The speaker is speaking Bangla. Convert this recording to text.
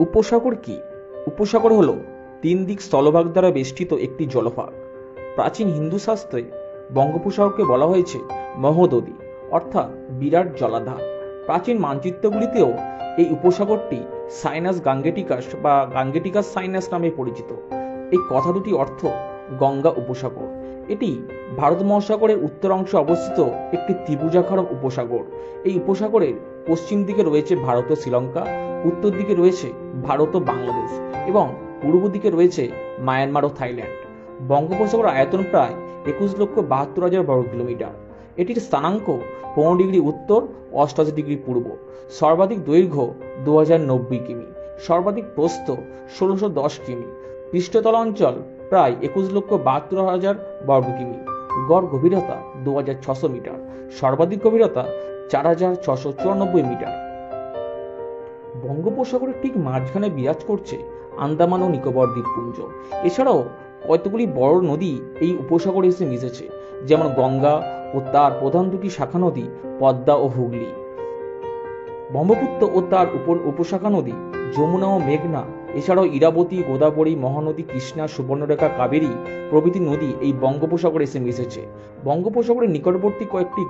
উপসাগর কি? উপসাগর হলো তিন দিক স্থলভাগ দ্বারা বেষ্টিত একটি জলভাগ। প্রাচীন হিন্দু শাস্ত্রে বঙ্গোপসাগরকে বলা হয়েছে মহোদধি, অর্থাৎ বিরাট জলাধার। প্রাচীন মানচিত্রগুলিতেও এই উপসাগরটি সাইনাস গাঙ্গেটিকাস বা গাঙ্গেটিকাস সাইনাস নামে পরিচিত। এই কথা দুটি অর্থ গঙ্গা উপসাগর। এটি ভারত মহাসাগরের উত্তর অংশে অবস্থিত একটি ত্রিভুজাকার উপসাগর। এই উপসাগরের পশ্চিম দিকে রয়েছে ভারত ও শ্রীলঙ্কা, উত্তর দিকে রয়েছে ভারত ও বাংলাদেশ এবং পূর্ব দিকে রয়েছে মায়ানমার ও থাইল্যান্ড। বঙ্গোপসাগর আয়তন প্রায় 21,72,000 বর্গ কিলোমিটার। এটির স্থানাঙ্ক 15 ডিগ্রি উত্তর, 88 ডিগ্রি পূর্ব। সর্বাধিক দৈর্ঘ্য 2090 কিমি, সর্বাধিক প্রস্থ 1610 কিমি। পৃষ্ঠতল অঞ্চল প্রায় 21,72,000 বর্গ কিমি। গড় গভীরতা 2600 মিটার, সর্বাধিক গভীরতা 4694 মিটার। বঙ্গোপসাগরের ঠিক মাঝখানে বিরাজ করছে আন্দামান ও নিকোবর দ্বীপপুঞ্জ। এছাড়াও কতগুলি বড় নদী এই উপসাগরে এসে মিশেছে, যেমন গঙ্গা ও তার প্রধান দুটি শাখা নদী পদ্মা ও হুগলি। ব্রহ্মপুত্র ও তার উপশাখা নদী যমুনা ও মেঘনা, এছাড়াও ইরাবতী, গোদাবরী, মহানদী, কৃষ্ণা, সুবর্ণরেখা, কাবেরী প্রভৃতি নদী এই বঙ্গোপসাগরে এসে মিশেছে। বঙ্গোপসাগরের নিকটবর্তী কয়েকটি